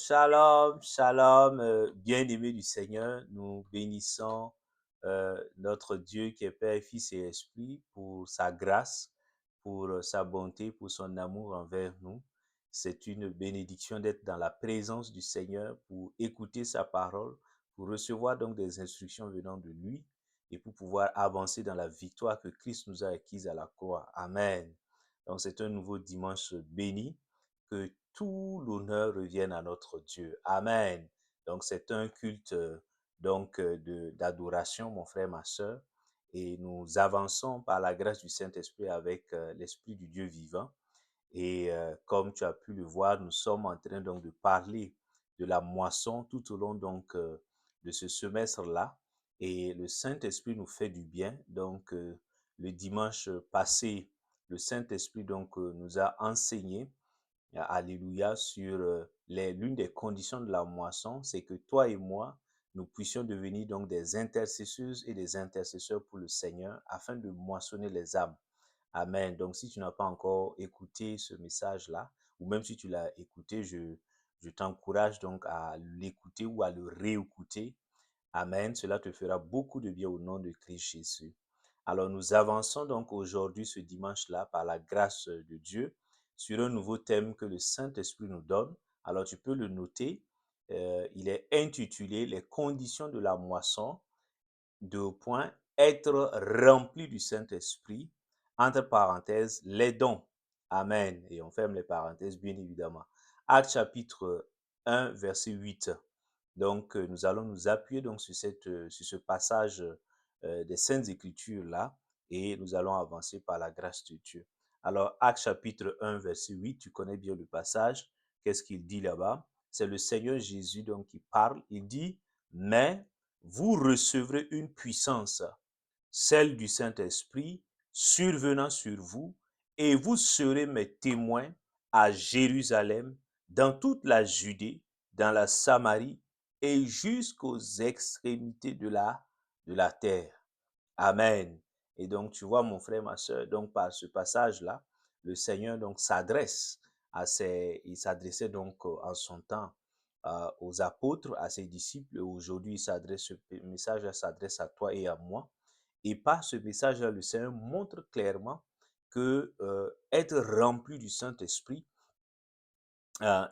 Shalom, shalom, bien-aimés du Seigneur, nous bénissons notre Dieu qui est Père, Fils et Esprit pour sa grâce, pour sa bonté, pour son amour envers nous. C'est une bénédiction d'être dans la présence du Seigneur pour écouter sa parole, pour recevoir donc des instructions venant de lui et pour pouvoir avancer dans la victoire que Christ nous a acquise à la croix. Amen. Donc c'est un nouveau dimanche béni. Que tout l'honneur revienne à notre Dieu. Amen. Donc, c'est un culte d'adoration, mon frère, ma soeur. Et nous avançons par la grâce du Saint-Esprit avec l'Esprit du Dieu vivant. Et comme tu as pu le voir, nous sommes en train donc de parler de la moisson tout au long donc de ce semestre-là. Et le Saint-Esprit nous fait du bien. Donc, le dimanche passé, le Saint-Esprit donc nous a enseigné. Alléluia, sur l'une des conditions de la moisson, c'est que toi et moi, nous puissions devenir donc des intercesseuses et des intercesseurs pour le Seigneur afin de moissonner les âmes. Amen. Donc, si tu n'as pas encore écouté ce message-là, ou même si tu l'as écouté, je t'encourage donc à l'écouter ou à le réécouter. Amen. Cela te fera beaucoup de bien au nom de Christ Jésus. Alors, nous avançons donc aujourd'hui, ce dimanche-là, par la grâce de Dieu, sur un nouveau thème que le Saint-Esprit nous donne. Alors, tu peux le noter. Il est intitulé Les conditions de la moisson, deux points, être rempli du Saint-Esprit, entre parenthèses, les dons. Amen. Et on ferme les parenthèses, bien évidemment. Actes chapitre 1, verset 8. Donc, nous allons nous appuyer donc sur ce passage des Saintes Écritures-là et nous allons avancer par la grâce de Dieu. Alors, Actes chapitre 1, verset 8, tu connais bien le passage. Qu'est-ce qu'il dit là-bas? C'est le Seigneur Jésus donc qui parle. Il dit, mais vous recevrez une puissance, celle du Saint-Esprit, survenant sur vous, et vous serez mes témoins à Jérusalem, dans toute la Judée, dans la Samarie et jusqu'aux extrémités de la terre. Amen. Et donc, tu vois, mon frère, ma soeur, donc par ce passage-là, le Seigneur donc il s'adressait donc en son temps aux apôtres, à ses disciples. Aujourd'hui, ce message s'adresse à toi et à moi. Et par ce message-là, le Seigneur montre clairement que être rempli du Saint-Esprit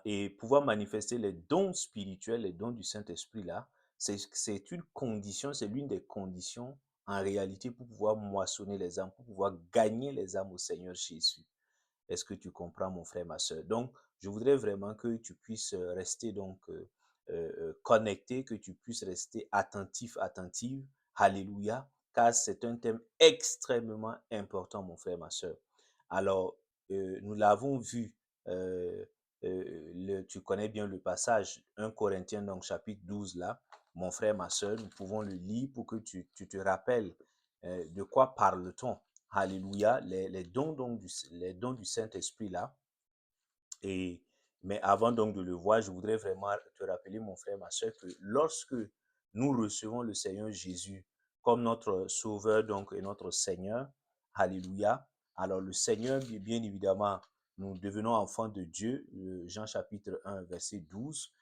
et pouvoir manifester les dons spirituels, les dons du Saint-Esprit là, c'est une condition, c'est l'une des conditions en réalité pour pouvoir moissonner les âmes, pour pouvoir gagner les âmes au Seigneur Jésus. Est-ce que tu comprends, mon frère, ma soeur? Donc, je voudrais vraiment que tu puisses rester donc connecté, que tu puisses rester attentif, attentive. Alléluia, car c'est un thème extrêmement important, mon frère, ma soeur. Alors, nous l'avons vu, tu connais bien le passage, 1 Corinthiens, donc chapitre 12, là, mon frère, ma soeur, nous pouvons le lire pour que tu te rappelles de quoi parle-t-on. Alléluia, les dons du Saint-Esprit là. Mais avant donc de le voir, je voudrais vraiment te rappeler, mon frère, ma soeur, que lorsque nous recevons le Seigneur Jésus comme notre Sauveur donc et notre Seigneur, Alléluia, alors le Seigneur, bien évidemment, nous devenons enfants de Dieu, Jean chapitre 1, verset 12,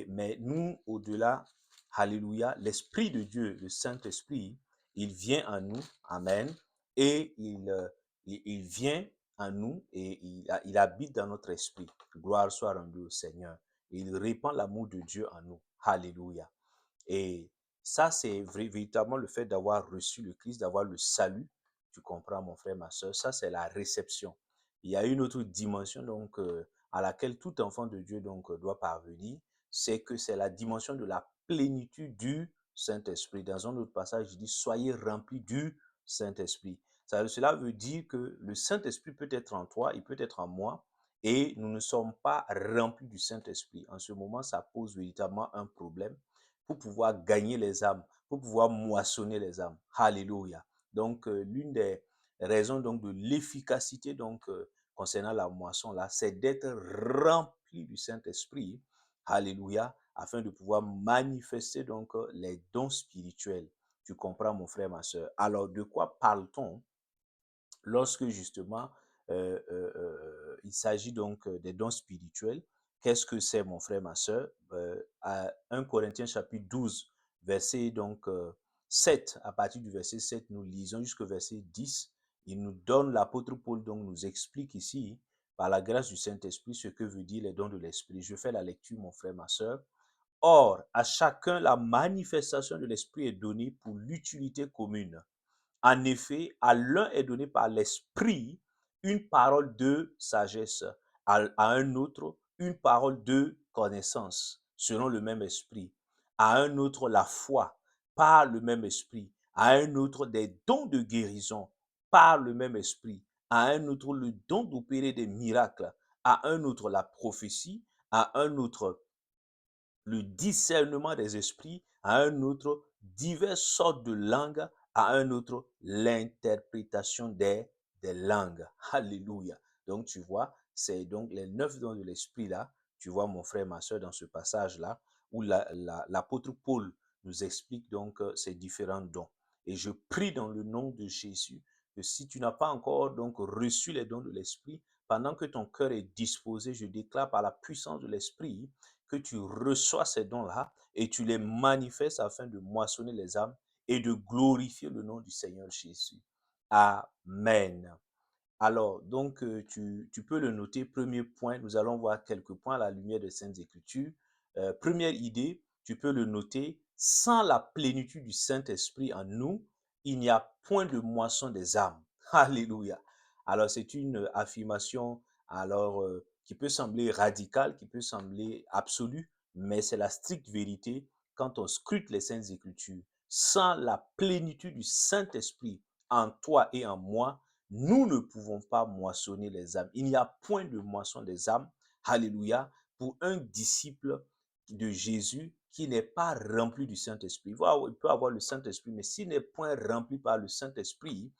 mais nous, au-delà, Alléluia, l'Esprit de Dieu, le Saint-Esprit, il vient en nous, Amen, et il vient en nous et il habite dans notre esprit. Gloire soit rendue au Seigneur. Et il répand l'amour de Dieu en nous. Alléluia. Et ça, c'est véritablement le fait d'avoir reçu le Christ, d'avoir le salut. Tu comprends, mon frère, ma soeur. Ça, c'est la réception. Il y a une autre dimension donc à laquelle tout enfant de Dieu donc doit parvenir. C'est que c'est la dimension de la plénitude du Saint-Esprit. Dans un autre passage, il dit soyez remplis du Saint-Esprit. Cela veut dire que le Saint-Esprit peut être en toi, il peut être en moi, et nous ne sommes pas remplis du Saint-Esprit. En ce moment, ça pose véritablement un problème pour pouvoir gagner les âmes, pour pouvoir moissonner les âmes. Alléluia. Donc, l'une des raisons donc de l'efficacité donc concernant la moisson là, c'est d'être rempli du Saint-Esprit. Alléluia, afin de pouvoir manifester donc les dons spirituels. Tu comprends, mon frère, ma soeur. Alors, de quoi parle-t-on lorsque justement il s'agit donc des dons spirituels? Qu'est-ce que c'est, mon frère, ma soeur? À 1 Corinthiens chapitre 12, verset 7, à partir du verset 7, nous lisons jusqu'au verset 10. Il nous donne, l'apôtre Paul donc nous explique ici, par la grâce du Saint-Esprit, ce que veut dire les dons de l'Esprit. Je fais la lecture, mon frère, ma soeur. Or, à chacun, la manifestation de l'Esprit est donnée pour l'utilité commune. En effet, à l'un est donné par l'Esprit une parole de sagesse, à un autre une parole de connaissance, selon le même Esprit, à un autre la foi, par le même Esprit, à un autre des dons de guérison, par le même Esprit, à un autre le don d'opérer des miracles, à un autre la prophétie, à un autre le discernement des esprits, à un autre diverses sortes de langues, à un autre l'interprétation des langues. Alléluia. Donc tu vois, c'est donc les 9 dons de l'esprit là, tu vois mon frère, ma soeur, dans ce passage-là, où l'apôtre Paul nous explique donc ces différents dons. Et je prie dans le nom de Jésus que si tu n'as pas encore donc reçu les dons de l'esprit, pendant que ton cœur est disposé, je déclare par la puissance de l'esprit que tu reçois ces dons-là et tu les manifestes afin de moissonner les âmes et de glorifier le nom du Seigneur Jésus. Amen. Alors, donc, tu peux le noter. Premier point, nous allons voir quelques points à la lumière des Saintes Écritures. Première idée, tu peux le noter. Sans la plénitude du Saint-Esprit en nous, il n'y a point de moisson des âmes. Alléluia. Alors, c'est une affirmation qui peut sembler radicale, qui peut sembler absolue, mais c'est la stricte vérité quand on scrute les Saintes Écritures. Sans la plénitude du Saint-Esprit en toi et en moi, nous ne pouvons pas moissonner les âmes. Il n'y a point de moisson des âmes, alléluia, pour un disciple de Jésus qui n'est pas rempli du Saint-Esprit. Il peut avoir le Saint-Esprit, mais s'il n'est point rempli par le Saint-Esprit,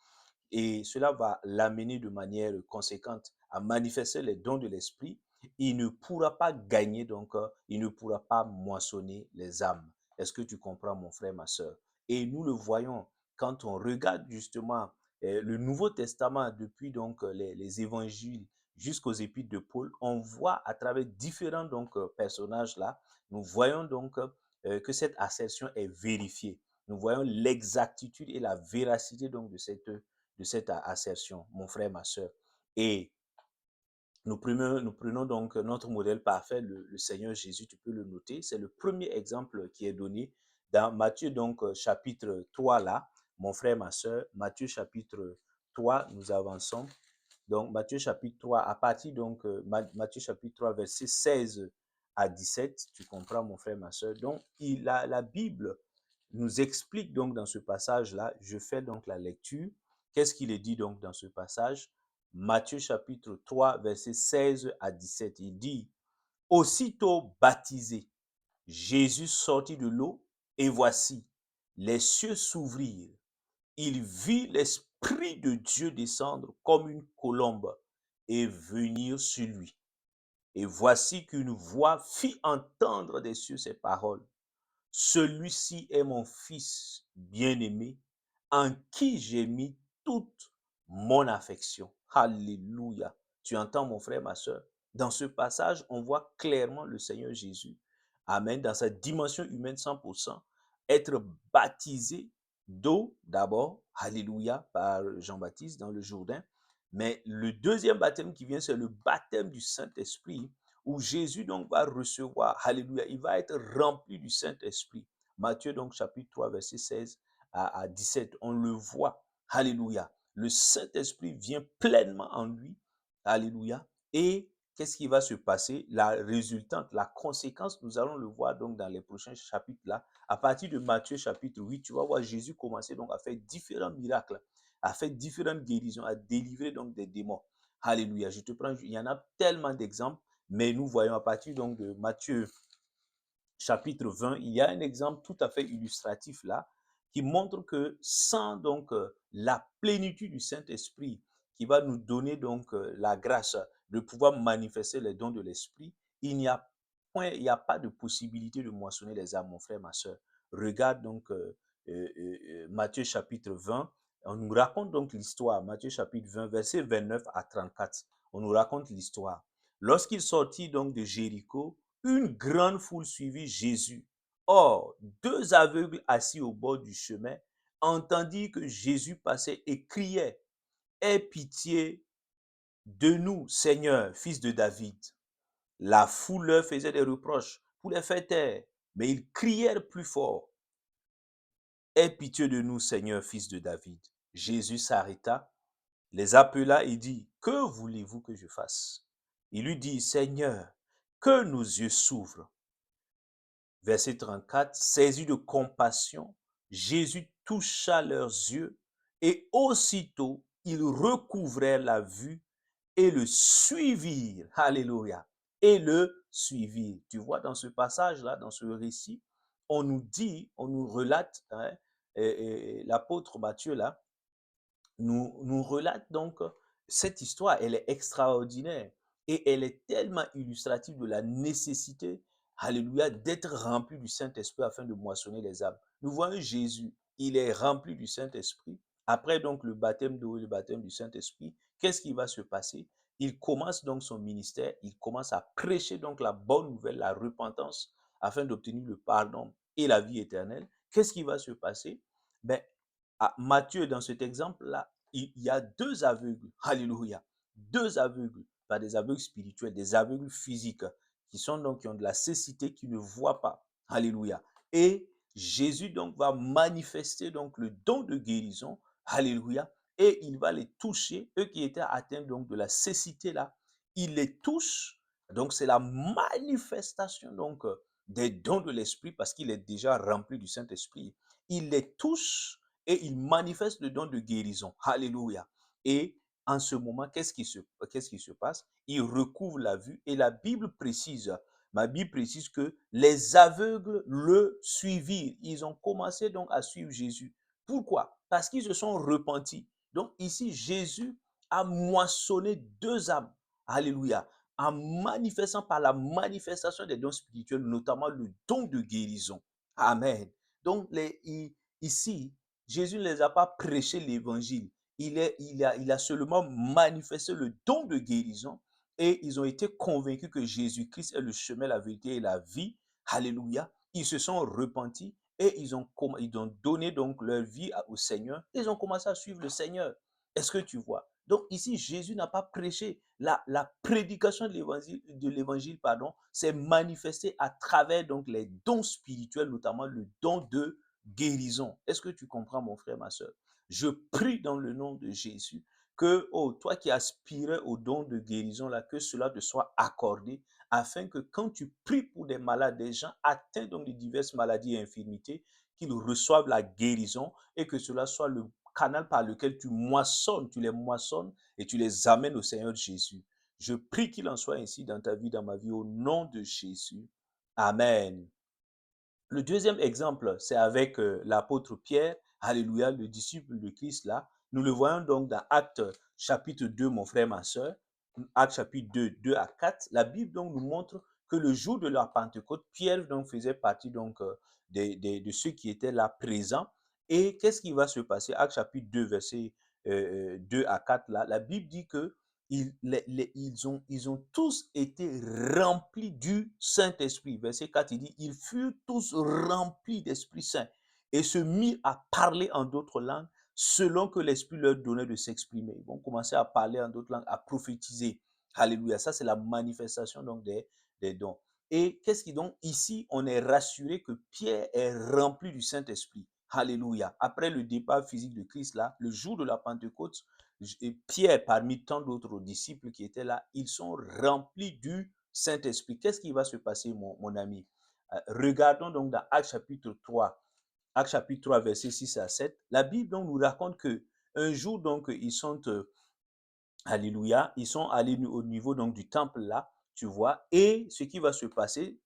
et cela va l'amener de manière conséquente à manifester les dons de l'esprit, il ne pourra pas gagner, donc il ne pourra pas moissonner les âmes. Est-ce que tu comprends, mon frère, ma soeur? Et nous le voyons quand on regarde justement le Nouveau Testament, depuis donc les évangiles jusqu'aux épîtres de Paul, on voit à travers différents donc personnages là, nous voyons donc que cette assertion est vérifiée. Nous voyons l'exactitude et la véracité donc de cette assertion, mon frère, ma soeur. Et nous prenons donc notre modèle parfait, le Seigneur Jésus, tu peux le noter. C'est le premier exemple qui est donné dans Matthieu, donc chapitre 3 là, mon frère, ma soeur. Matthieu chapitre 3, nous avançons. Donc Matthieu chapitre 3, à partir donc Matthieu chapitre 3, verset 16 à 17, tu comprends, mon frère, ma soeur. Donc la Bible nous explique donc dans ce passage-là, je fais donc la lecture. Qu'est-ce qu'il est dit donc dans ce passage? Matthieu chapitre 3, verset 16 à 17. Il dit, aussitôt baptisé, Jésus sortit de l'eau et voici, les cieux s'ouvrirent. Il vit l'Esprit de Dieu descendre comme une colombe et venir sur lui. Et voici qu'une voix fit entendre des cieux ces paroles. Celui-ci est mon fils bien-aimé, en qui j'ai mis toute mon affection. Alléluia. Tu entends, mon frère, ma soeur? Dans ce passage, on voit clairement le Seigneur Jésus, amen, dans sa dimension humaine 100%, être baptisé d'eau d'abord, alléluia, par Jean-Baptiste dans le Jourdain. Mais le deuxième baptême qui vient, c'est le baptême du Saint-Esprit, où Jésus donc va recevoir, alléluia, il va être rempli du Saint-Esprit. Matthieu donc chapitre 3, verset 16 à 17, on le voit, alléluia. Le Saint-Esprit vient pleinement en lui, alléluia. Et qu'est-ce qui va se passer? La résultante, la conséquence, nous allons le voir donc dans les prochains chapitres là. À partir de Matthieu chapitre 8, tu vas voir Jésus commencer donc à faire différents miracles, à faire différentes guérisons, à délivrer donc des démons. Alléluia. Je te prends, il y en a tellement d'exemples. Mais nous voyons à partir donc de Matthieu chapitre 20, il y a un exemple tout à fait illustratif là, qui montre que sans donc la plénitude du Saint-Esprit, qui va nous donner donc la grâce de pouvoir manifester les dons de l'Esprit, il n'y a pas de possibilité de moissonner les âmes, mon frère, ma soeur. Regarde donc Matthieu chapitre 20, on nous raconte donc l'histoire, Matthieu chapitre 20, verset 29 à 34, on nous raconte l'histoire. Lorsqu'il sortit donc de Jéricho, une grande foule suivit Jésus. Or, deux aveugles assis au bord du chemin entendirent que Jésus passait et criaient: Aie pitié de nous, Seigneur, fils de David. La foule leur faisait des reproches pour les faire taire, mais ils crièrent plus fort: Aie pitié de nous, Seigneur, fils de David. Jésus s'arrêta, les appela et dit: Que voulez-vous que je fasse? Il lui dit: Seigneur, que nos yeux s'ouvrent. Verset 34, saisi de compassion, Jésus toucha leurs yeux et aussitôt ils recouvrèrent la vue et le suivirent. Alléluia. Et le suivirent. Tu vois, dans ce passage-là, dans ce récit, on nous dit, on nous relate, hein, l'apôtre Matthieu là, nous relate donc cette histoire. Elle est extraordinaire et elle est tellement illustrative de la nécessité, alléluia, d'être rempli du Saint-Esprit afin de moissonner les âmes. Nous voyons Jésus, il est rempli du Saint-Esprit. Après donc le baptême d'eau et le baptême du Saint-Esprit, qu'est-ce qui va se passer? Il commence donc son ministère, il commence à prêcher donc la bonne nouvelle, la repentance, afin d'obtenir le pardon et la vie éternelle. Qu'est-ce qui va se passer? Ben, Matthieu, dans cet exemple-là, il y a deux aveugles, alléluia, deux aveugles, pas des aveugles spirituels, des aveugles physiques, qui ont de la cécité, qui ne voient pas, alléluia. Et Jésus donc va manifester donc le don de guérison, alléluia, et il va les toucher, eux qui étaient atteints donc de la cécité là, il les touche, donc c'est la manifestation donc des dons de l'Esprit parce qu'il est déjà rempli du Saint-Esprit. Il les touche et il manifeste le don de guérison. Alléluia. Et en ce moment, qu'est-ce qui se passe? Il recouvre la vue et la Bible précise, ma Bible précise que les aveugles le suivirent. Ils ont commencé donc à suivre Jésus. Pourquoi? Parce qu'ils se sont repentis. Donc ici, Jésus a moissonné deux âmes. Alléluia. En manifestant par la manifestation des dons spirituels, notamment le don de guérison. Amen. Donc, ici, Jésus ne les a pas prêché l'évangile. Il a seulement manifesté le don de guérison et ils ont été convaincus que Jésus-Christ est le chemin, la vérité et la vie. Alléluia. Ils se sont repentis et ils ont donné donc leur vie au Seigneur. Ils ont commencé à suivre le Seigneur. Est-ce que tu vois? Donc ici, Jésus n'a pas prêché. La prédication de l'évangile, pardon, s'est manifestée à travers donc les dons spirituels, notamment le don de guérison. Est-ce que tu comprends, mon frère, ma soeur? Je prie dans le nom de Jésus que, oh, toi qui aspirais au don de guérison, là, que cela te soit accordé, afin que quand tu pries pour des malades, des gens atteints donc de diverses maladies et infirmités, qu'ils reçoivent la guérison et que cela soit le canal par lequel tu les moissonnes et tu les amènes au Seigneur Jésus. Je prie qu'il en soit ainsi dans ta vie, dans ma vie, au nom de Jésus. Amen. Le deuxième exemple, c'est avec l'apôtre Pierre, alléluia, le disciple de Christ là. Nous le voyons donc dans Actes chapitre 2, mon frère, ma soeur. Actes chapitre 2, 2 à 4. La Bible donc nous montre que le jour de la Pentecôte, Pierre donc faisait partie donc de ceux qui étaient là présents. Et qu'est-ce qui va se passer? Actes chapitre 2, verset 2 à 4 là. La Bible dit que ils ont tous été remplis du Saint-Esprit. Verset 4, il dit, ils furent tous remplis d'Esprit Saint et se mirent à parler en d'autres langues selon que l'Esprit leur donnait de s'exprimer. Ils vont commencer à parler en d'autres langues, à prophétiser. Alléluia. Ça, c'est la manifestation donc des dons. Et qu'est-ce qui donc, ici, on est rassuré que Pierre est rempli du Saint-Esprit. Alléluia. Après le départ physique de Christ, là, le jour de la Pentecôte, et Pierre, parmi tant d'autres disciples qui étaient là, ils sont remplis du Saint-Esprit. Qu'est-ce qui va se passer, mon ami? Regardons donc dans Actes chapitre 3, Actes chapitre 3, versets 6 à 7. La Bible donc nous raconte que un jour, donc, ils sont alléluia, ils sont allés au niveau donc du temple là, tu vois, et ce qui va se passer,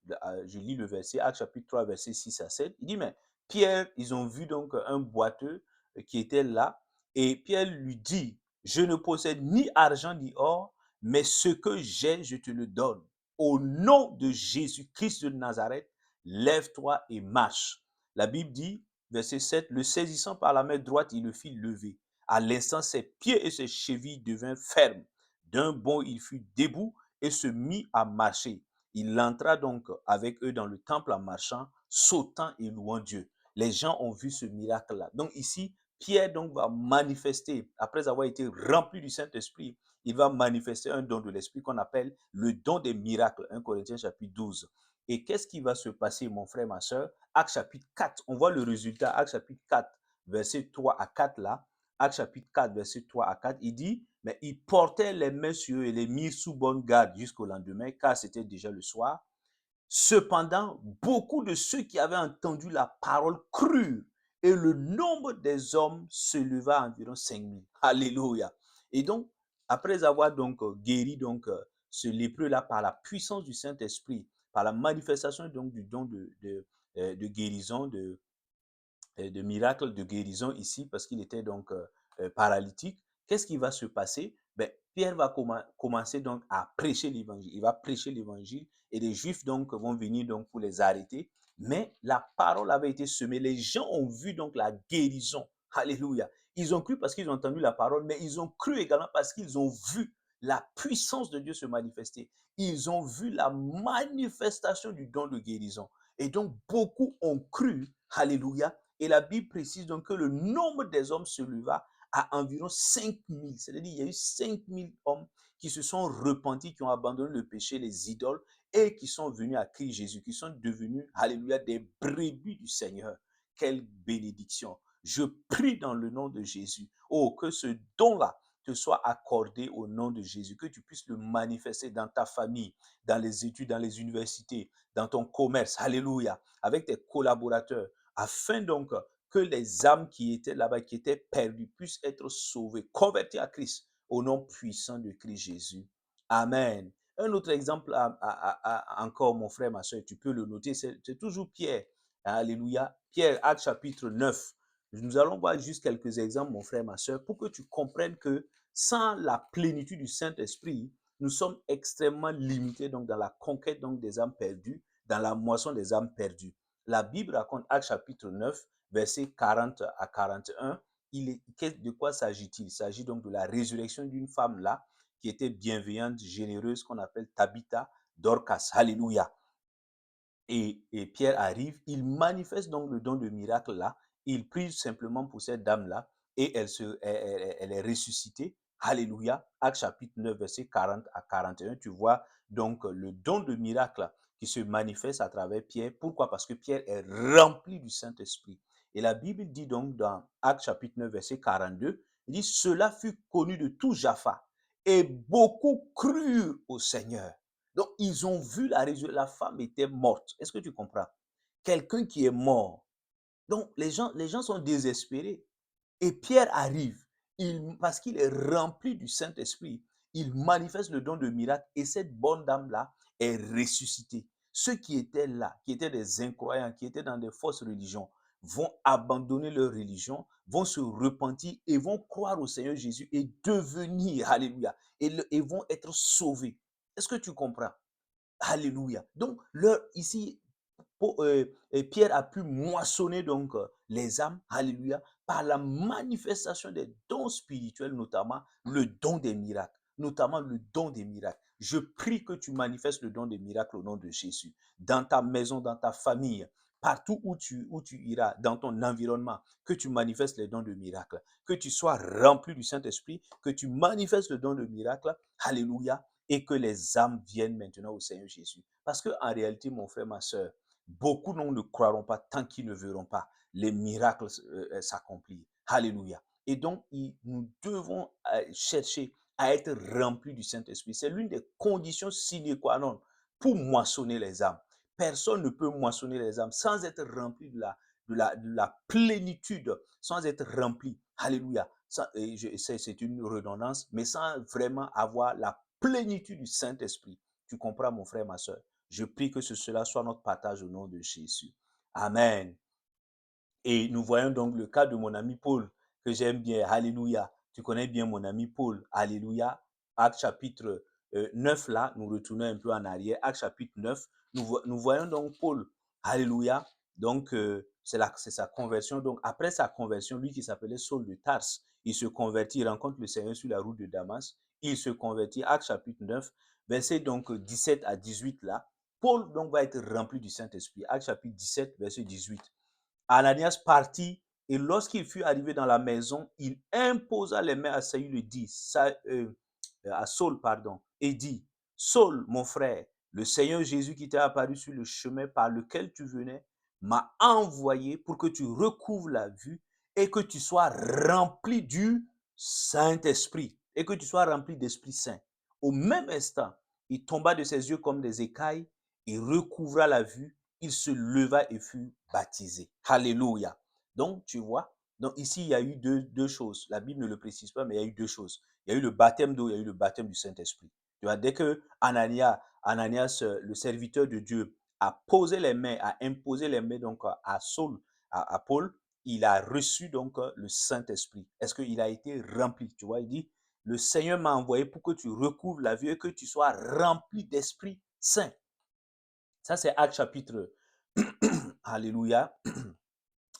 je lis le verset, Actes chapitre 3, verset 6 à 7, il dit, mais Pierre, ils ont vu donc un boiteux qui était là, et Pierre lui dit, je ne possède ni argent ni or, mais ce que j'ai, je te le donne. Au nom de Jésus-Christ de Nazareth, lève-toi et marche. La Bible dit, verset 7, le saisissant par la main droite, il le fit lever. À l'instant, ses pieds et ses chevilles devinrent fermes. D'un bond, il fut debout et se mit à marcher. Il entra donc avec eux dans le temple en marchant, sautant et louant Dieu. Les gens ont vu ce miracle-là. Donc ici, Pierre donc va manifester, après avoir été rempli du Saint-Esprit, il va manifester un don de l'Esprit qu'on appelle le don des miracles. 1 Corinthiens chapitre 12. Et qu'est-ce qui va se passer, mon frère, ma soeur? Acte chapitre 4, on voit le résultat. Acte chapitre 4, verset 3 à 4 là. Acte chapitre 4, verset 3 à 4, il dit, mais ils portaient les mains sur eux et les mirent sous bonne garde jusqu'au lendemain, car c'était déjà le soir. Cependant, beaucoup de ceux qui avaient entendu la parole crurent et le nombre des hommes se leva à environ 5000. Alléluia. Et donc, après avoir donc guéri donc ce lépreux-là par la puissance du Saint-Esprit, par la manifestation donc du don de guérison, de miracles de guérison ici parce qu'il était donc paralytique. Qu'est-ce qui va se passer? Ben, Pierre va commencer donc à prêcher l'évangile. Il va prêcher l'évangile et les Juifs donc vont venir donc pour les arrêter. Mais la parole avait été semée. Les gens ont vu donc la guérison. Alléluia. Ils ont cru parce qu'ils ont entendu la parole, mais ils ont cru également parce qu'ils ont vu la puissance de Dieu se manifester. Ils ont vu la manifestation du don de guérison. Et donc, beaucoup ont cru, alléluia, et la Bible précise donc que le nombre des hommes se leva à environ 5000. C'est-à-dire qu'il y a eu 5000 hommes qui se sont repentis, qui ont abandonné le péché, les idoles, et qui sont venus à Christ Jésus, qui sont devenus, alléluia, des brebis du Seigneur. Quelle bénédiction. Je prie dans le nom de Jésus. Oh, que ce don-là te soit accordé au nom de Jésus, que tu puisses le manifester dans ta famille, dans les études, dans les universités, dans ton commerce, alléluia, avec tes collaborateurs, afin donc que les âmes qui étaient là-bas, qui étaient perdues, puissent être sauvées, converties à Christ, au nom puissant de Christ Jésus. Amen. Un autre exemple encore, mon frère, ma soeur, tu peux le noter, c'est toujours Pierre. Alléluia. Pierre, Acte chapitre 9. Nous allons voir juste quelques exemples, mon frère, ma soeur, pour que tu comprennes que sans la plénitude du Saint-Esprit, nous sommes extrêmement limités donc, dans la conquête donc, des âmes perdues, dans la moisson des âmes perdues. La Bible raconte, Acte chapitre 9, versets 40 à 41, de quoi s'agit-il? Il s'agit donc de la résurrection d'une femme là, qui était bienveillante, généreuse, qu'on appelle Tabitha Dorcas. Alléluia. Et Pierre arrive, il manifeste donc le don de miracle là, il prie simplement pour cette dame-là et elle est ressuscitée. Alléluia. Acte chapitre 9, verset 40 à 41, tu vois donc le don de miracle qui se manifeste à travers Pierre. Pourquoi? Parce que Pierre est rempli du Saint-Esprit. Et la Bible dit donc dans Acte chapitre 9, verset 42, il dit, cela fut connu de tout Jaffa et beaucoup crurent au Seigneur. Donc, ils ont vu la femme était morte. Est-ce que tu comprends? Quelqu'un qui est mort. Donc, les gens sont désespérés. Et Pierre arrive, parce qu'il est rempli du Saint-Esprit, il manifeste le don de miracle et cette bonne dame-là est ressuscitée. Ceux qui étaient là, qui étaient des incroyants, qui étaient dans des fausses religions, vont abandonner leur religion, vont se repentir et vont croire au Seigneur Jésus et devenir, alléluia, et vont être sauvés. Est-ce que tu comprends? Alléluia. Donc, ici, Pierre a pu moissonner donc les âmes, alléluia, par la manifestation des dons spirituels, notamment le don des miracles, notamment le don des miracles. Je prie que tu manifestes le don des miracles au nom de Jésus, dans ta maison, dans ta famille, partout où tu iras, dans ton environnement, que tu manifestes les dons de miracles, que tu sois rempli du Saint-Esprit, que tu manifestes le don de miracles, alléluia, et que les âmes viennent maintenant au Seigneur Jésus. Parce que en réalité, mon frère, ma soeur, beaucoup ne croiront pas tant qu'ils ne verront pas les miracles s'accomplir. Alléluia. Et donc, nous devons chercher à être remplis du Saint-Esprit. C'est l'une des conditions sine qua non pour moissonner les âmes. Personne ne peut moissonner les âmes sans être rempli de la plénitude, sans être rempli. Alléluia. C'est une redondance, mais sans vraiment avoir la plénitude du Saint-Esprit. Tu comprends, mon frère, ma soeur? Je prie que cela soit notre partage au nom de Jésus. Amen. Et nous voyons donc le cas de mon ami Paul, que j'aime bien. Alléluia. Tu connais bien mon ami Paul. Alléluia. Acte chapitre 9, là, nous retournons un peu en arrière. Acte chapitre 9, nous voyons donc Paul. Alléluia. Donc, c'est sa conversion. Donc, après sa conversion, lui qui s'appelait Saul de Tarse, il se convertit, il rencontre le Seigneur sur la route de Damas. Il se convertit. Acte chapitre 9, verset donc 17 à 18 là, Paul donc va être rempli du Saint-Esprit. Actes chapitre 17, verset 18. Ananias partit et lorsqu'il fut arrivé dans la maison, il imposa les mains à Saül et dit, à Saul, pardon, et dit, Saul, mon frère, le Seigneur Jésus qui t'est apparu sur le chemin par lequel tu venais, m'a envoyé pour que tu recouvres la vue et que tu sois rempli du Saint-Esprit et que tu sois rempli d'Esprit Saint. Au même instant, il tomba de ses yeux comme des écailles et recouvra la vue. Il se leva et fut baptisé. Alléluia. Donc, tu vois, donc ici, il y a eu deux choses. La Bible ne le précise pas, mais il y a eu deux choses. Il y a eu le baptême d'eau, il y a eu le baptême du Saint-Esprit. Tu vois, dès que Ananias, le serviteur de Dieu, a posé les mains, a imposé les mains donc à Saul, à Paul, il a reçu donc le Saint-Esprit. Est-ce qu'il a été rempli? Tu vois, il dit, le Seigneur m'a envoyé pour que tu recouvres la vue et que tu sois rempli d'Esprit Saint. Ça, c'est Acte chapitre. Alléluia.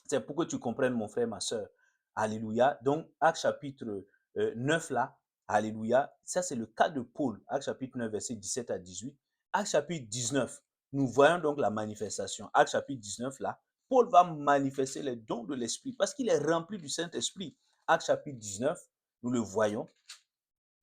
C'est pour que tu comprennes, mon frère, ma soeur. Alléluia. Donc, Acte chapitre 9, là, Alléluia. Ça, c'est le cas de Paul. Acte chapitre 9, verset 17 à 18. Acte chapitre 19, nous voyons donc la manifestation. Acte chapitre 19, là, Paul va manifester les dons de l'Esprit parce qu'il est rempli du Saint-Esprit. Acte chapitre 19, nous le voyons.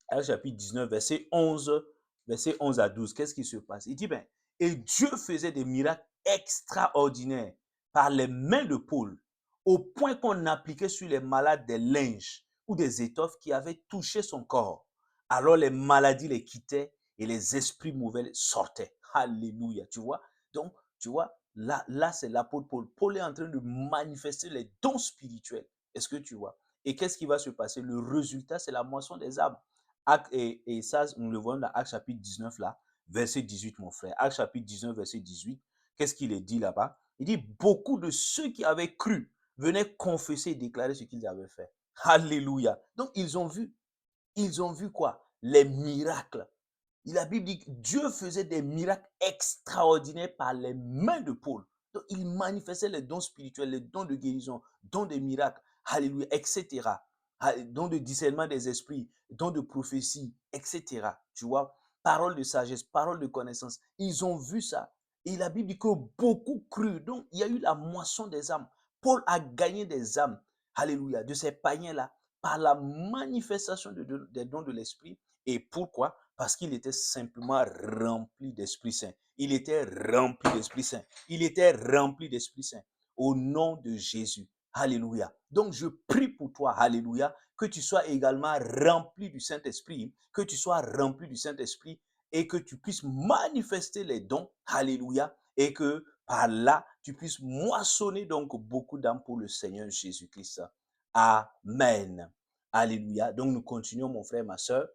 Acte chapitre 19, verset 11 à 12. Qu'est-ce qui se passe? Il dit, ben, et Dieu faisait des miracles extraordinaires par les mains de Paul, au point qu'on appliquait sur les malades des linges ou des étoffes qui avaient touché son corps. Alors les maladies les quittaient et les esprits mauvais sortaient. Alléluia. Tu vois? Donc, tu vois, là c'est l'apôtre Paul. Paul est en train de manifester les dons spirituels. Est-ce que tu vois? Et qu'est-ce qui va se passer? Le résultat, c'est la moisson des âmes. Et ça, nous le voyons dans Acte chapitre 19, là, verset 18, mon frère. Acte chapitre 19, verset 18. Qu'est-ce qu'il est dit là-bas? Il dit, beaucoup de ceux qui avaient cru venaient confesser et déclarer ce qu'ils avaient fait. Alléluia. Donc, ils ont vu quoi? Les miracles. La Bible dit que Dieu faisait des miracles extraordinaires par les mains de Paul. Donc, il manifestait les dons spirituels, les dons de guérison, dons de miracles, alléluia, etc. Dons de discernement des esprits, dons de prophétie, etc. Tu vois, parole de sagesse, parole de connaissance. Ils ont vu ça. Et la Bible dit que beaucoup crurent. Donc, il y a eu la moisson des âmes. Paul a gagné des âmes, alléluia, de ces païens-là, par la manifestation des dons de l'esprit. Et pourquoi? Parce qu'il était simplement rempli d'Esprit Saint. Il était rempli d'Esprit Saint. Il était rempli d'Esprit Saint. Au nom de Jésus. Alléluia. Donc je prie pour toi, alléluia, que tu sois également rempli du Saint-Esprit, que tu sois rempli du Saint-Esprit et que tu puisses manifester les dons, alléluia, et que par là, tu puisses moissonner donc beaucoup d'âmes pour le Seigneur Jésus-Christ. Amen. Alléluia. Donc nous continuons, mon frère, ma soeur.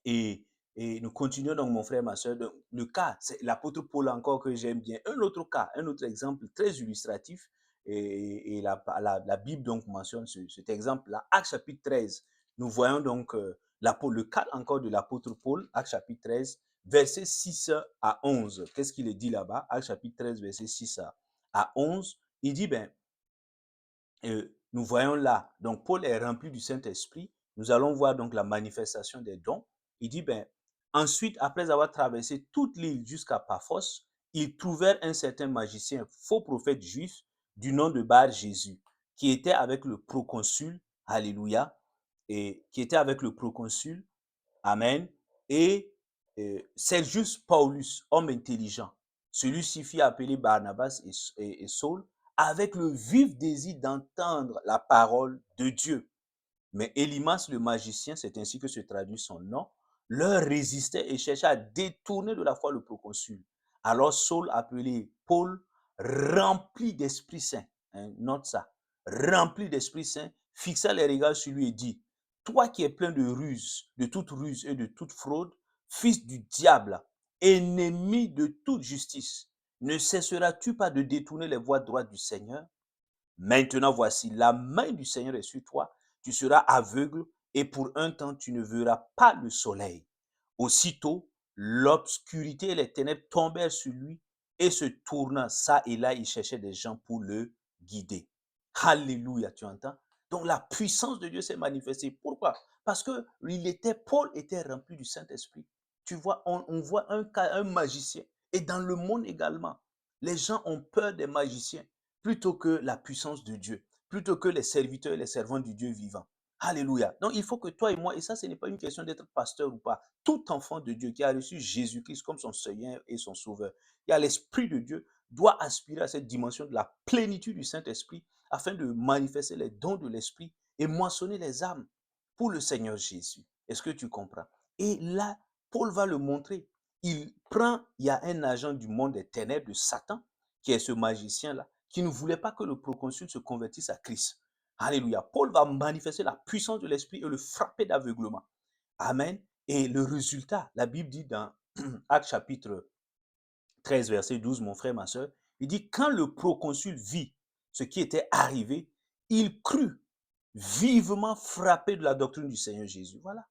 Et, et nous continuons donc, mon frère, ma soeur. Le cas, c'est l'apôtre Paul encore que j'aime bien. Un autre cas, un autre exemple très illustratif. Et la Bible donc mentionne cet exemple-là. Acte chapitre 13, nous voyons donc le cas encore de l'apôtre Paul, Acte chapitre 13, verset 6 à 11. Qu'est-ce qu'il est dit là-bas? Acte chapitre 13, verset 6 à 11. Il dit, ben, nous voyons là, donc Paul est rempli du Saint-Esprit. Nous allons voir donc la manifestation des dons. Il dit, ben, ensuite, après avoir traversé toute l'île jusqu'à Paphos, ils trouvèrent un certain magicien, faux prophète juif, du nom de Bar Jésus, qui était avec le proconsul, alléluia, et qui était avec le proconsul, amen, et Sergius Paulus, homme intelligent. Celui-ci fit appeler Barnabas et Saul avec le vif désir d'entendre la parole de Dieu. Mais Élimas, le magicien, c'est ainsi que se traduit son nom, leur résistait et cherchait à détourner de la foi le proconsul. Alors Saul, appelé Paul, rempli d'Esprit Saint, hein, note ça, rempli d'Esprit Saint, fixa les regards sur lui et dit, toi qui es plein de toute ruse et de toute fraude, fils du diable, ennemi de toute justice, ne cesseras-tu pas de détourner les voies droites du Seigneur? Maintenant, voici, la main du Seigneur est sur toi, tu seras aveugle et pour un temps, tu ne verras pas le soleil. Aussitôt, l'obscurité et les ténèbres tombèrent sur lui et se tournant ça et là, il cherchait des gens pour le guider. Alléluia, tu entends? Donc la puissance de Dieu s'est manifestée. Pourquoi? Parce que Paul était rempli du Saint-Esprit. Tu vois, on voit un magicien. Et dans le monde également, les gens ont peur des magiciens plutôt que la puissance de Dieu, plutôt que les serviteurs et les servants du Dieu vivant. Alléluia. Donc, il faut que toi et moi, et ça, ce n'est pas une question d'être pasteur ou pas, tout enfant de Dieu qui a reçu Jésus-Christ comme son Seigneur et son Sauveur, et à l'Esprit de Dieu, doit aspirer à cette dimension de la plénitude du Saint-Esprit afin de manifester les dons de l'Esprit et moissonner les âmes pour le Seigneur Jésus. Est-ce que tu comprends? Et là, Paul va le montrer. Il y a un agent du monde des ténèbres, de Satan, qui est ce magicien-là, qui ne voulait pas que le proconsul se convertisse à Christ. Alléluia. Paul va manifester la puissance de l'Esprit et le frapper d'aveuglement. Amen. Et le résultat, la Bible dit dans Actes chapitre 13, verset 12, mon frère, ma soeur, il dit, quand le proconsul vit ce qui était arrivé, il crut vivement frappé de la doctrine du Seigneur Jésus. Voilà.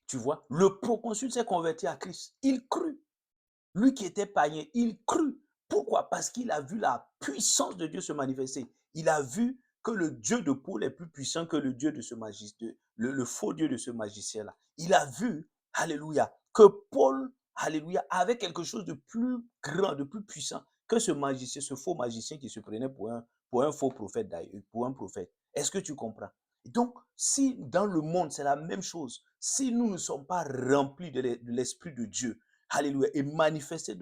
Tu vois, le proconsul s'est converti à Christ. Il crut. Lui qui était païen, il crut. Pourquoi? Parce qu'il a vu la puissance de Dieu se manifester. Il a vu que le Dieu de Paul est plus puissant que le Dieu de ce magicien, le faux Dieu de ce magicien-là. Il a vu, alléluia, que Paul, alléluia, avait quelque chose de plus grand, de plus puissant que ce magicien, ce faux magicien qui se prenait pour un faux prophète d'ailleurs, pour un prophète. Est-ce que tu comprends? Donc, si dans le monde, c'est la même chose, si nous ne sommes pas remplis de l'Esprit de Dieu, alléluia, et manifester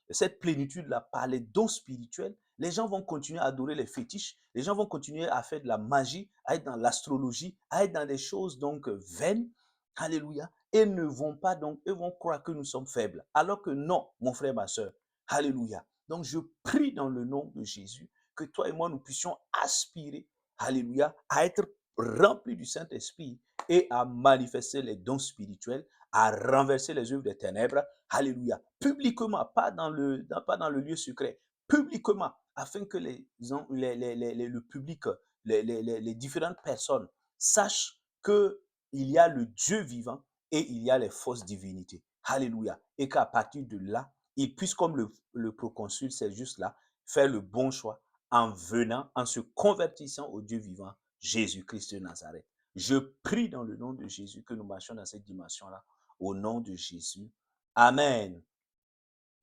cette plénitude-là par les dons spirituels, les gens vont continuer à adorer les fétiches, les gens vont continuer à faire de la magie, à être dans l'astrologie, à être dans des choses donc vaines, alléluia, et ne vont pas donc, eux vont croire que nous sommes faibles, alors que non, mon frère, ma soeur, alléluia. Donc je prie dans le nom de Jésus que toi et moi, nous puissions aspirer, alléluia, à être remplis du Saint-Esprit et à manifester les dons spirituels, à renverser les œuvres des ténèbres, alléluia, publiquement, pas dans le lieu secret, publiquement, afin que le public, les différentes personnes sachent qu'il y a le Dieu vivant et il y a les fausses divinités. Alléluia. Et qu'à partir de là, ils puissent, comme le proconsul, c'est juste là, faire le bon choix en venant, en se convertissant au Dieu vivant, Jésus-Christ de Nazareth. Je prie dans le nom de Jésus que nous marchions dans cette dimension-là. Au nom de Jésus. Amen.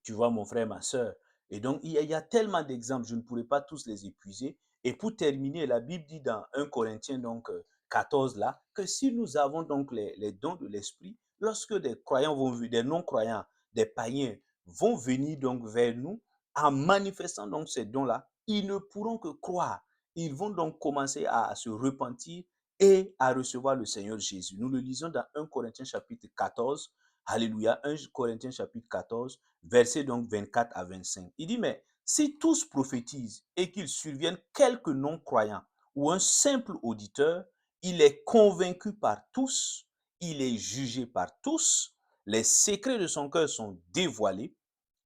Tu vois, mon frère, ma soeur. Et donc, il y a tellement d'exemples, je ne pourrais pas tous les épuiser. Et pour terminer, la Bible dit dans 1 Corinthiens donc, 14 là, que si nous avons donc les dons de l'Esprit, lorsque des croyants vont venir, des non-croyants, des païens vont venir donc vers nous, en manifestant donc ces dons-là, ils ne pourront que croire. Ils vont donc commencer à se repentir et à recevoir le Seigneur Jésus. Nous le lisons dans 1 Corinthiens chapitre 14. Alléluia, 1 Corinthiens chapitre 14, verset donc 24 à 25. Il dit, mais si tous prophétisent et qu'il survienne quelques non-croyants ou un simple auditeur, il est convaincu par tous, il est jugé par tous, les secrets de son cœur sont dévoilés,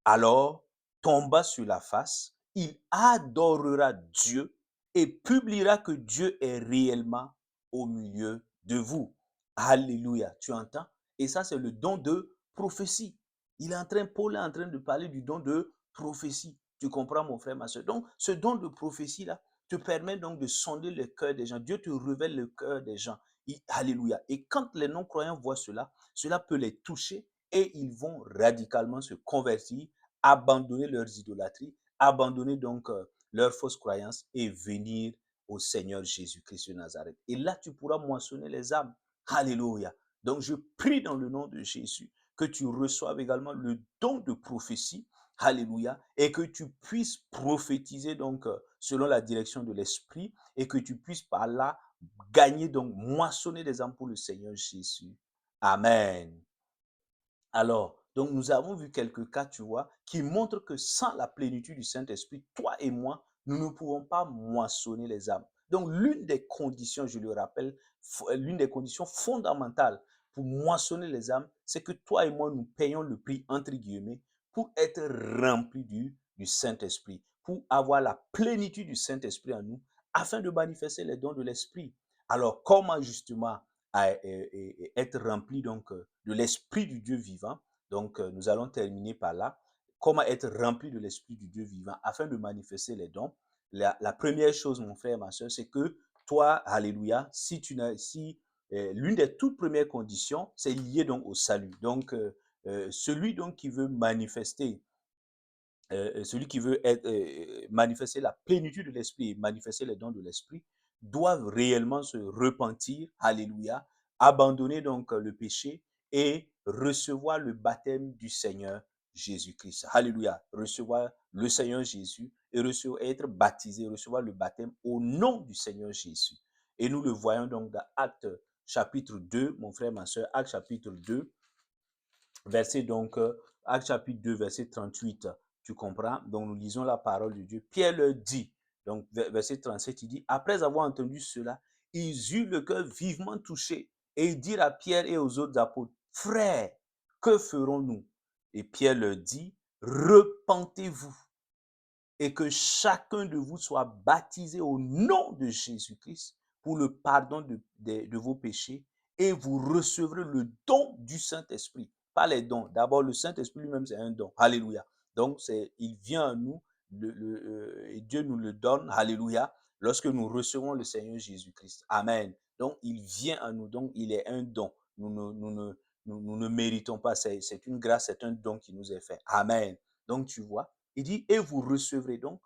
alors tomba sur la face, il adorera Dieu et publiera que Dieu est réellement au milieu de vous. Alléluia, tu entends? Et ça, c'est le don de prophétie. Paul est en train de parler du don de prophétie. Tu comprends, mon frère, ma soeur? Donc, ce don de prophétie-là te permet donc de sonder le cœur des gens. Dieu te révèle le cœur des gens. Alléluia. Et quand les non-croyants voient cela, cela peut les toucher et ils vont radicalement se convertir, abandonner leurs idolâtries, abandonner donc leurs fausses croyances et venir au Seigneur Jésus-Christ de Nazareth. Et là, tu pourras moissonner les âmes. Alléluia. Donc, je prie dans le nom de Jésus que tu reçoives également le don de prophétie. Alléluia. Et que tu puisses prophétiser donc selon la direction de l'Esprit et que tu puisses par là gagner, donc moissonner des âmes pour le Seigneur Jésus. Amen. Alors, donc nous avons vu quelques cas, tu vois, qui montrent que sans la plénitude du Saint-Esprit, toi et moi, nous ne pouvons pas moissonner les âmes. Donc, l'une des conditions, je le rappelle, l'une des conditions fondamentales pour moissonner les âmes, c'est que toi et moi, nous payons le prix, entre guillemets, pour être remplis du Saint-Esprit, pour avoir la plénitude du Saint-Esprit en nous, afin de manifester les dons de l'Esprit. Alors, comment justement être rempli donc de l'esprit du Dieu vivant. Donc, nous allons terminer par là. Comment être rempli de l'esprit du Dieu vivant afin de manifester les dons. La première chose, mon frère, ma soeur, c'est que toi, alléluia, si l'une des toutes premières conditions, c'est lié donc au salut. Donc, celui donc qui veut manifester celui qui veut manifester la plénitude de l'esprit et manifester les dons de l'esprit doit réellement se repentir, alléluia, abandonner donc le péché et recevoir le baptême du Seigneur Jésus-Christ. Alléluia, recevoir le Seigneur Jésus et être baptisé, recevoir le baptême au nom du Seigneur Jésus. Et nous le voyons donc dans Actes chapitre 2, mon frère, ma soeur, Actes chapitre 2, verset donc, Actes chapitre 2, verset 38, tu comprends? Donc nous lisons la parole de Dieu. Pierre leur dit, donc verset 37, il dit, après avoir entendu cela, ils eurent le cœur vivement touché et ils dirent à Pierre et aux autres apôtres, frères, que ferons-nous? Et Pierre leur dit, repentez-vous et que chacun de vous soit baptisé au nom de Jésus-Christ pour le pardon de vos péchés et vous recevrez le don du Saint-Esprit. Pas les dons. D'abord, le Saint-Esprit lui-même, c'est un don. Alléluia. Donc, il vient à nous et Dieu nous le donne. Alléluia. Lorsque nous recevons le Seigneur Jésus-Christ. Amen. Donc, il vient à nous. Donc, il est un don. Nous ne méritons pas. C'est une grâce, c'est un don qui nous est fait. Amen. Donc, tu vois, il dit, et vous recevrez donc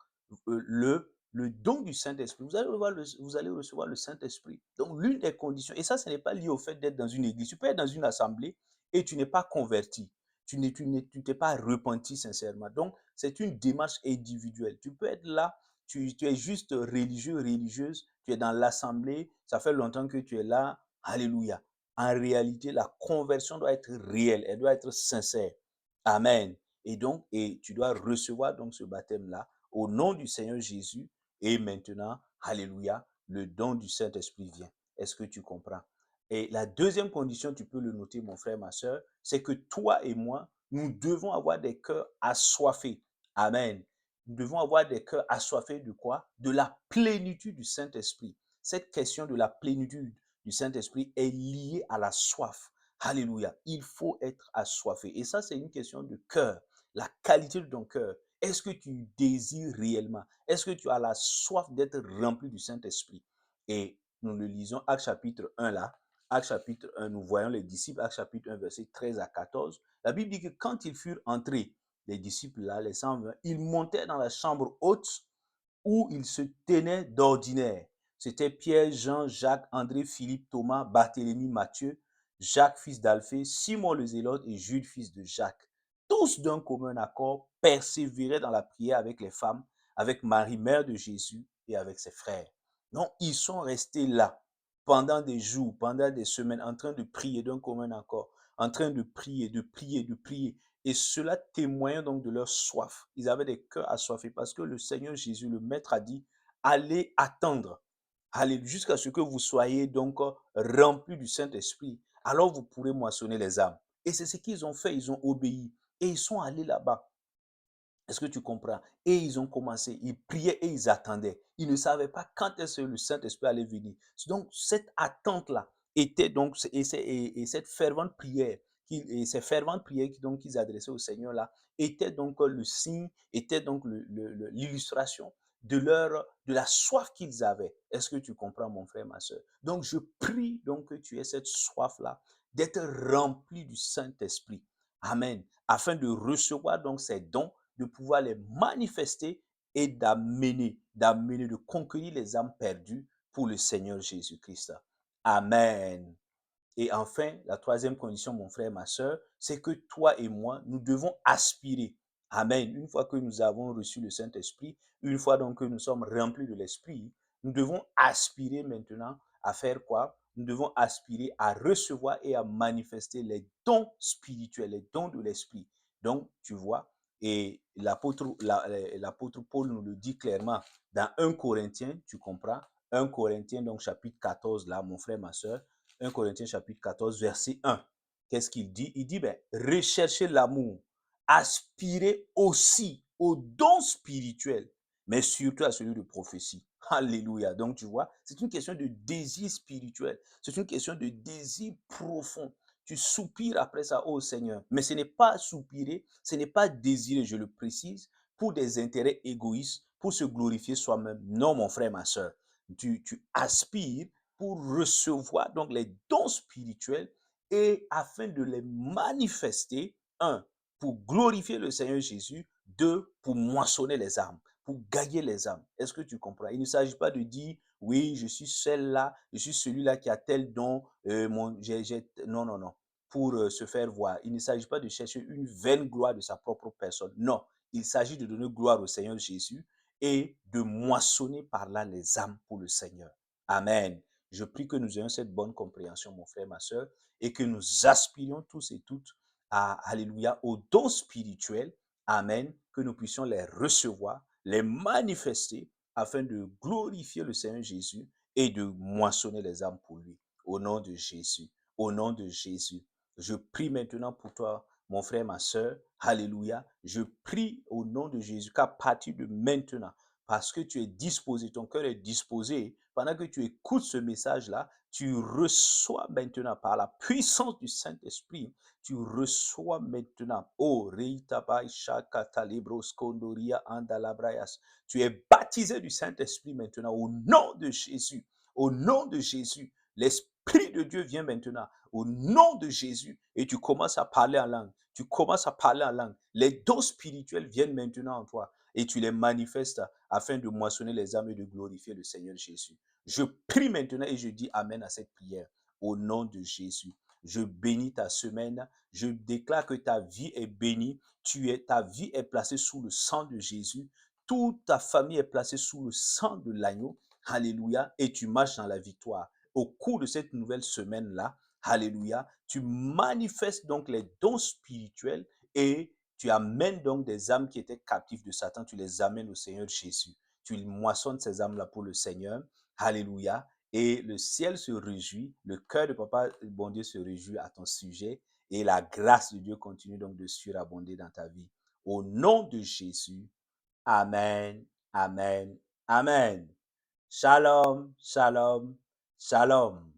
le don du Saint-Esprit. Vous allez recevoir le Saint-Esprit. Donc, l'une des conditions, et ça, ce n'est pas lié au fait d'être dans une église. Tu peux être dans une assemblée et tu n'es pas converti. Tu t'es pas repenti sincèrement. Donc, c'est une démarche individuelle. Tu peux être là, tu es juste religieux, religieuse, tu es dans l'assemblée, ça fait longtemps que tu es là. Alléluia. En réalité, la conversion doit être réelle, elle doit être sincère. Amen. Et donc, tu dois recevoir donc ce baptême-là au nom du Seigneur Jésus. Et maintenant, alléluia, le don du Saint-Esprit vient. Est-ce que tu comprends? Et la deuxième condition, tu peux le noter, mon frère, ma soeur, c'est que toi et moi, nous devons avoir des cœurs assoiffés. Amen. Nous devons avoir des cœurs assoiffés de quoi? De la plénitude du Saint-Esprit. Cette question de la plénitude du Saint-Esprit est liée à la soif. Alléluia. Il faut être assoiffé. Et ça, c'est une question de cœur. La qualité de ton cœur. Est-ce que tu désires réellement? Est-ce que tu as la soif d'être rempli du Saint-Esprit? Et nous le lisons, Actes chapitre 1 là. Actes chapitre 1, nous voyons les disciples, Actes chapitre 1, verset 13 à 14. La Bible dit que quand ils furent entrés, les disciples là, les 120, ils montèrent dans la chambre haute où ils se tenaient d'ordinaire. C'était Pierre, Jean, Jacques, André, Philippe, Thomas, Barthélemy, Matthieu, Jacques, fils d'Alphée, Simon le Zélote et Jude, fils de Jacques. Tous d'un commun accord persévéraient dans la prière avec les femmes, avec Marie, mère de Jésus, et avec ses frères. Non, ils sont restés là pendant des jours, pendant des semaines, en train de prier d'un commun accord, en train de prier, de prier, de prier. Et cela témoigne donc de leur soif. Ils avaient des cœurs assoiffés parce que le Seigneur Jésus, le Maître, a dit, allez attendre, allez jusqu'à ce que vous soyez donc remplis du Saint-Esprit. Alors vous pourrez moissonner les âmes. Et c'est ce qu'ils ont fait, ils ont obéi. Et ils sont allés là-bas. Est-ce que tu comprends? Et ils ont commencé, ils priaient et ils attendaient. Ils ne savaient pas quand est-ce que le Saint-Esprit allait venir. Donc, cette attente-là était donc, et cette fervente prière, et ces ferventes prières qu'ils adressaient au Seigneur là, était donc le signe, était donc l'illustration de la soif qu'ils avaient. Est-ce que tu comprends, mon frère, ma soeur? Donc, je prie donc que tu aies cette soif-là d'être rempli du Saint-Esprit. Amen. Afin de recevoir donc ces dons, de pouvoir les manifester et de conquérir les âmes perdues pour le Seigneur Jésus-Christ. Amen. Et enfin, la troisième condition, mon frère, ma soeur, c'est que toi et moi, nous devons aspirer. Amen. Une fois que nous avons reçu le Saint-Esprit, une fois donc que nous sommes remplis de l'Esprit, nous devons aspirer maintenant à faire quoi? Nous devons aspirer à recevoir et à manifester les dons spirituels, les dons de l'Esprit. Donc, tu vois, et l'apôtre Paul nous le dit clairement dans 1 Corinthiens, tu comprends? 1 Corinthiens, donc chapitre 14, là, mon frère, ma soeur, 1 Corinthiens chapitre 14, verset 1. Qu'est-ce qu'il dit? Il dit, ben, recherchez l'amour, aspirez aussi aux dons spirituels, mais surtout à celui de prophétie. Alléluia. Donc, tu vois, c'est une question de désir spirituel. C'est une question de désir profond. Tu soupires après ça, oh Seigneur. Mais ce n'est pas soupirer, ce n'est pas désirer, je le précise, pour des intérêts égoïstes, pour se glorifier soi-même. Non, mon frère, ma soeur. Tu aspires pour recevoir donc les dons spirituels et afin de les manifester, un, pour glorifier le Seigneur Jésus, deux, pour moissonner les âmes, pour gagner les âmes. Est-ce que tu comprends? Il ne s'agit pas de dire, oui, je suis celle-là, je suis celui-là qui a tel don, non, non, non, pour se faire voir. Il ne s'agit pas de chercher une vaine gloire de sa propre personne. Non, il s'agit de donner gloire au Seigneur Jésus et de moissonner par là les âmes pour le Seigneur. Amen. Je prie que nous ayons cette bonne compréhension, mon frère, ma soeur, et que nous aspirions tous et toutes à, alléluia, aux dons spirituels. Amen. Que nous puissions les recevoir, les manifester afin de glorifier le Seigneur Jésus et de moissonner les âmes pour lui. Au nom de Jésus. Au nom de Jésus. Je prie maintenant pour toi, mon frère, ma soeur. Alléluia. Je prie au nom de Jésus qu'à partir de maintenant, parce que tu es disposé, ton cœur est disposé, pendant que tu écoutes ce message-là, tu reçois maintenant par la puissance du Saint-Esprit, tu reçois maintenant, oh, Reitabai Shakata Libros Kondoria Andalabrayas, tu es baptisé du Saint-Esprit maintenant au nom de Jésus, au nom de Jésus. L'Esprit de Dieu vient maintenant au nom de Jésus et tu commences à parler en langue. Tu commences à parler en langue. Les dons spirituels viennent maintenant en toi et tu les manifestes afin de moissonner les âmes et de glorifier le Seigneur Jésus. Je prie maintenant et je dis Amen à cette prière au nom de Jésus. Je bénis ta semaine. Je déclare que ta vie est bénie. Ta vie est placée sous le sang de Jésus. Toute ta famille est placée sous le sang de l'agneau. Alléluia. Et tu marches dans la victoire. Au cours de cette nouvelle semaine-là, alléluia, tu manifestes donc les dons spirituels et tu amènes donc des âmes qui étaient captives de Satan, tu les amènes au Seigneur Jésus. Tu moissonnes ces âmes-là pour le Seigneur. Alléluia. Et le ciel se réjouit, le cœur de papa, bon Dieu, se réjouit à ton sujet. Et la grâce de Dieu continue donc de surabonder dans ta vie. Au nom de Jésus. Amen. Amen. Amen. Shalom, shalom, shalom.